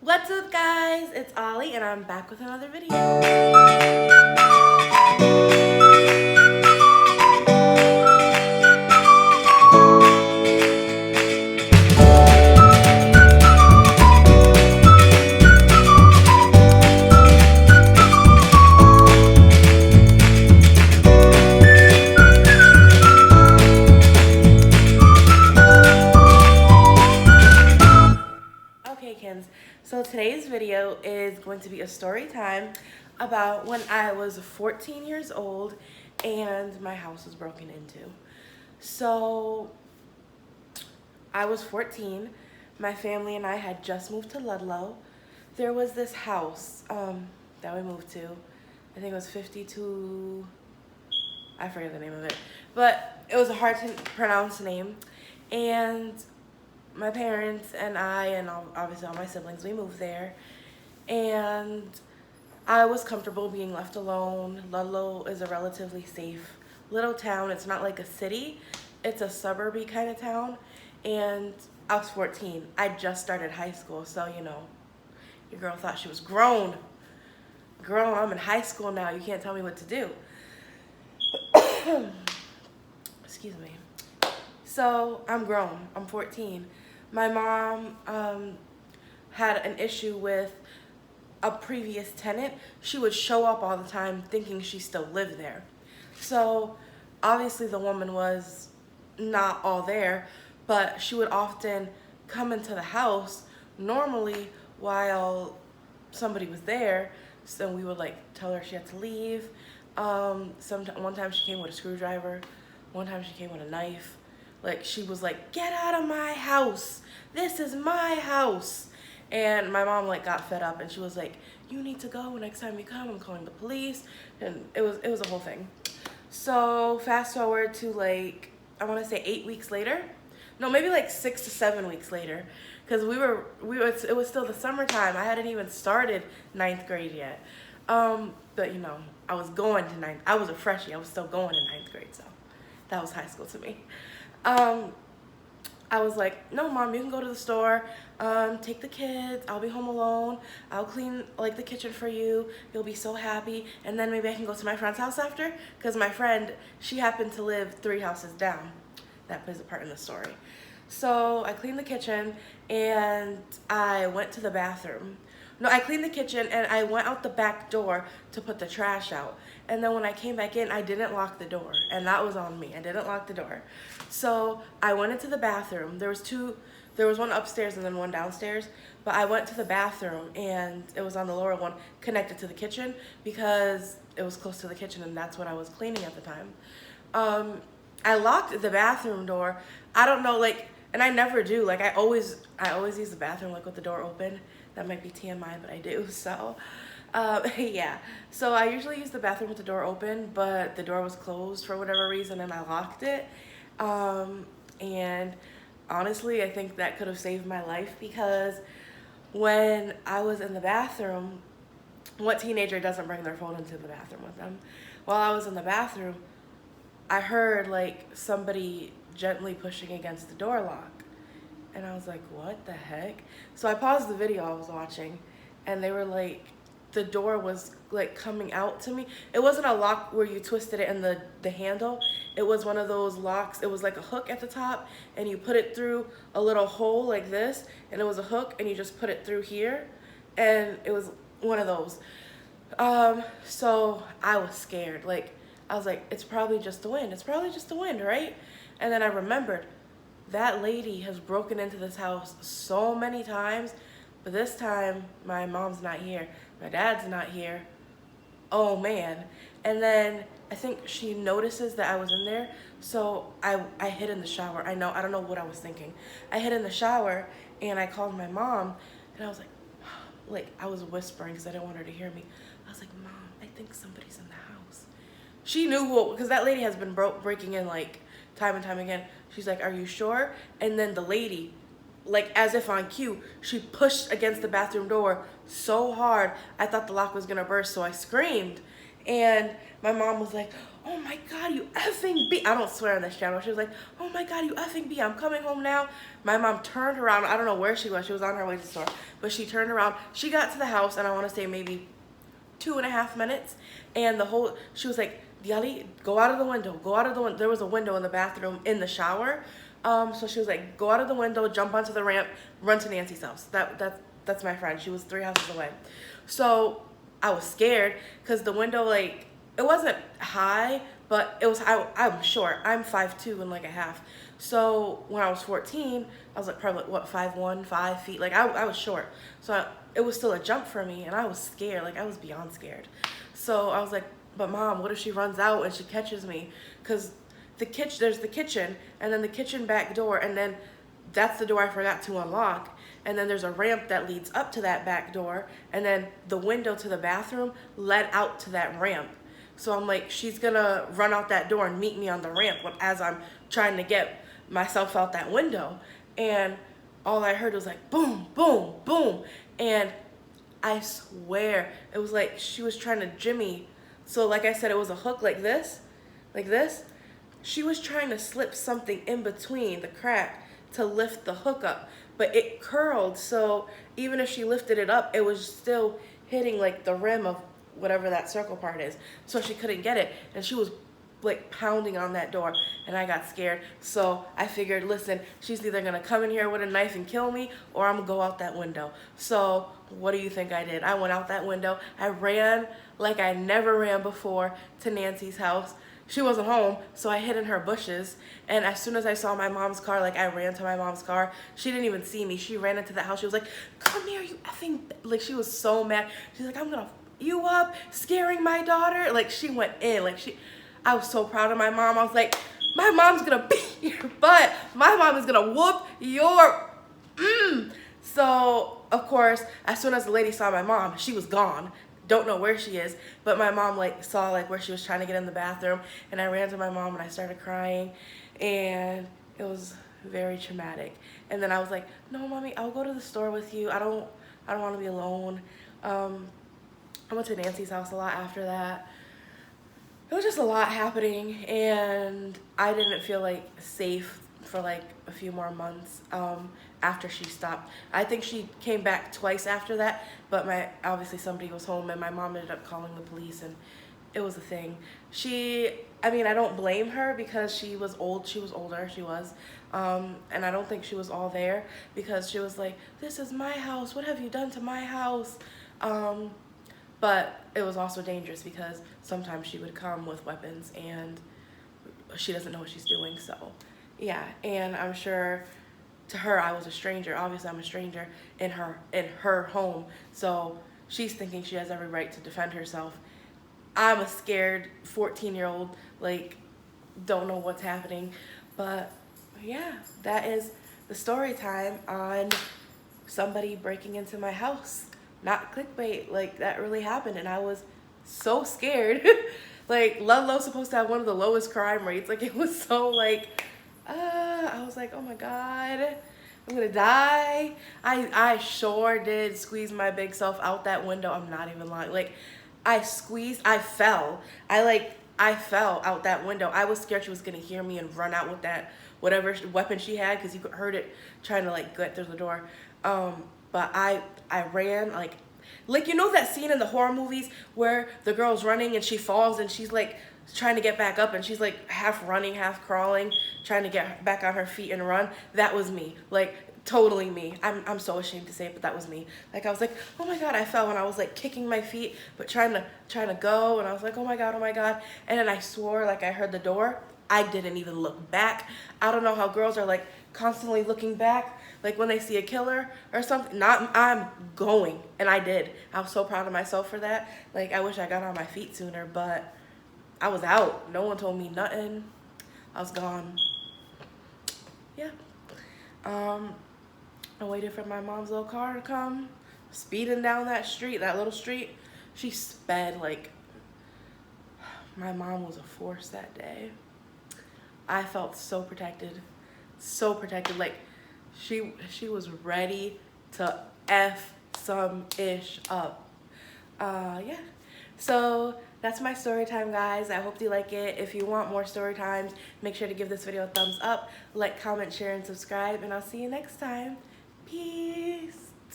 What's up, guys? It's Ollie and I'm back with another video. Okay, Kins, so today's video is going to be a story time about when I was 14 years old and my house was broken into. So I was 14, my family and I had just moved to Ludlow. There was this house that we moved to. I think it was 52, I forget the name of it, but it was a hard to pronounce name. And my parents and I, and obviously all my siblings, we moved there. And I was comfortable being left alone. Ludlow is a relatively safe little town. It's not like a city. It's a suburby kind of town. And I was 14. I just started high school, so you know, your girl thought she was grown. Girl, I'm in high school now. You can't tell me what to do. Excuse me. So I'm grown. I'm 14. My mom had an issue with a previous tenant. She would show up all the time thinking she still lived there. So obviously the woman was not all there, but she would often come into the house normally while somebody was there. So we would like tell her she had to leave. One time she came with a screwdriver. One time she came with a knife. Like, she was like, get out of my house. This is my house. And my mom like got fed up and she was like, you need to go. Next time you come, I'm calling the police. And it was a whole thing. So fast forward to like, I want to say 8 weeks later. No, maybe like 6 to 7 weeks later. Because it was still the summertime. I hadn't even started 9th grade yet. But you know, I was going to 9th. I was a freshie. I was still going in 9th grade. So that was high school to me. I was like, no, Mom, you can go to the store, take the kids, I'll be home alone, I'll clean like the kitchen for you, you'll be so happy, and then maybe I can go to my friend's house after, because my friend, she happened to live 3 houses down. That plays a part in the story. So I cleaned the kitchen and I went to the bathroom. No, I cleaned the kitchen and I went out the back door to put the trash out. And then when I came back in, I didn't lock the door. And that was on me. I didn't lock the door. So I went into the bathroom. There was one upstairs and then one downstairs. But I went to the bathroom and it was on the lower one connected to the kitchen because it was close to the kitchen and that's what I was cleaning at the time. I locked the bathroom door. I don't know, like, and I never do. Like, I always use the bathroom like with the door open. That might be TMI, but I do. So, yeah. So I usually use the bathroom with the door open, but the door was closed for whatever reason, and I locked it. And honestly, I think that could have saved my life because when I was in the bathroom, what teenager doesn't bring their phone into the bathroom with them? While I was in the bathroom, I heard like somebody gently pushing against the door lock. And I was like, what the heck? So I paused the video I was watching and they were like, the door was like coming out to me. It wasn't a lock where you twisted it in the handle. It was one of those locks. It was like a hook at the top and you put it through a little hole like this and it was a hook and you just put it through here. And it was one of those. So I was scared. Like, I was like, it's probably just the wind. It's probably just the wind, right? And then I remembered, that lady has broken into this house so many times, but this time my mom's not here. My dad's not here. Oh man. And then I think she notices that I was in there. So I hid in the shower. I don't know what I was thinking. I hid in the shower and I called my mom and I was like I was whispering because I didn't want her to hear me. I was like, Mom, I think somebody's in the house. She knew who, because that lady has been breaking in like time and time again. She's like, are you sure? And then the lady, like as if on cue, she pushed against the bathroom door so hard, I thought the lock was gonna burst, so I screamed. And my mom was like, oh my God, you effing B. I don't swear on this channel. She was like, oh my God, you effing B. I'm coming home now. My mom turned around. I don't know where she was. She was on her way to the store. But she turned around. She got to the house, and I want to say maybe 2.5 minutes. And she was like, Diali, go out of the window. Go out of the window. There was a window in the bathroom in the shower. So she was like, go out of the window, jump onto the ramp, run to Nancy's house. That's my friend. She was 3 houses away. So I was scared because the window, like, it wasn't high, but it was, I'm short. I'm 5'2" and like a half. So when I was 14, I was like probably like, what, 5'1", 5 feet. Like I was short. So it was still a jump for me, and I was scared. Like I was beyond scared. So I was like, but Mom, what if she runs out and she catches me? Because there's the kitchen, and then the kitchen back door, and then that's the door I forgot to unlock. And then there's a ramp that leads up to that back door, and then the window to the bathroom led out to that ramp. So I'm like, she's gonna run out that door and meet me on the ramp as I'm trying to get myself out that window. And all I heard was like, boom, boom, boom. And I swear, it was like she was trying to jimmy. So like I said, it was a hook like this, like this. She was trying to slip something in between the crack to lift the hook up, but it curled. So even if she lifted it up, it was still hitting like the rim of whatever that circle part is. So she couldn't get it. And she was like pounding on that door, and I got scared. So I figured, listen, she's either gonna come in here with a knife and kill me, or I'm gonna go out that window. So what do you think I did? I went out that window. I ran like I never ran before to Nancy's house. She wasn't home, so I hid in her bushes. And as soon as I saw my mom's car, like I ran to my mom's car. She didn't even see me. She ran into the house. She was like, come here, you effing, like she was so mad. She's like, I'm gonna f you up, scaring my daughter. Like she went in, like I was so proud of my mom. I was like, my mom's gonna beat your butt. My mom is gonna whoop your, So of course, as soon as the lady saw my mom, she was gone. Don't know where she is, but my mom like saw like where she was trying to get in the bathroom, and I ran to my mom and I started crying, and it was very traumatic. And then I was like, no, Mommy, I'll go to the store with you. I don't want to be alone. I went to Nancy's house a lot after that. It was just a lot happening, and I didn't feel like safe for like a few more months after she stopped. I think she came back twice after that, but obviously somebody was home, and my mom ended up calling the police, and it was a thing. I mean, I don't blame her because she was old. She was older. She was. And I don't think she was all there because she was like, this is my house. What have you done to my house? But it was also dangerous because sometimes she would come with weapons and she doesn't know what she's doing. So yeah, and I'm sure to her I was a stranger. Obviously I'm a stranger in her home. So she's thinking she has every right to defend herself. I'm a scared 14-year-old, like don't know what's happening. But yeah, that is the story time on somebody breaking into my house. Not clickbait, like that really happened, and I was so scared. Like Ludlow's supposed to have one of the lowest crime rates. Like it was so like, I was like, oh my God, I'm gonna die. I sure did squeeze my big self out that window. I'm not even lying. Like I fell. I fell out that window. I was scared she was gonna hear me and run out with that whatever weapon she had, because you heard it trying to like get through the door. But I ran like you know that scene in the horror movies where the girl's running and she falls and she's like trying to get back up and she's like half running, half crawling, trying to get back on her feet and run? That was me, like totally me. I'm so ashamed to say it, but that was me. Like I was like, oh my God, I fell, and I was like kicking my feet but trying to go, and I was like, oh my God, and then I swore like I heard the door. I didn't even look back. I don't know how girls are like constantly looking back, like when they see a killer or something. I'm going, and I did. I was so proud of myself for that. Like I wish I got on my feet sooner, but I was out. No one told me nothing. I was gone. Yeah. I waited for my mom's little car to come, speeding down that street, that little street. She sped like, my mom was a force that day. I felt so protected, so protected. Like she was ready to F some ish up. Yeah. So That's my story time, guys. I hope you like it. If you want more story times, make sure to give this video a thumbs up, like, comment, share, and subscribe, and I'll see you next time. Peace.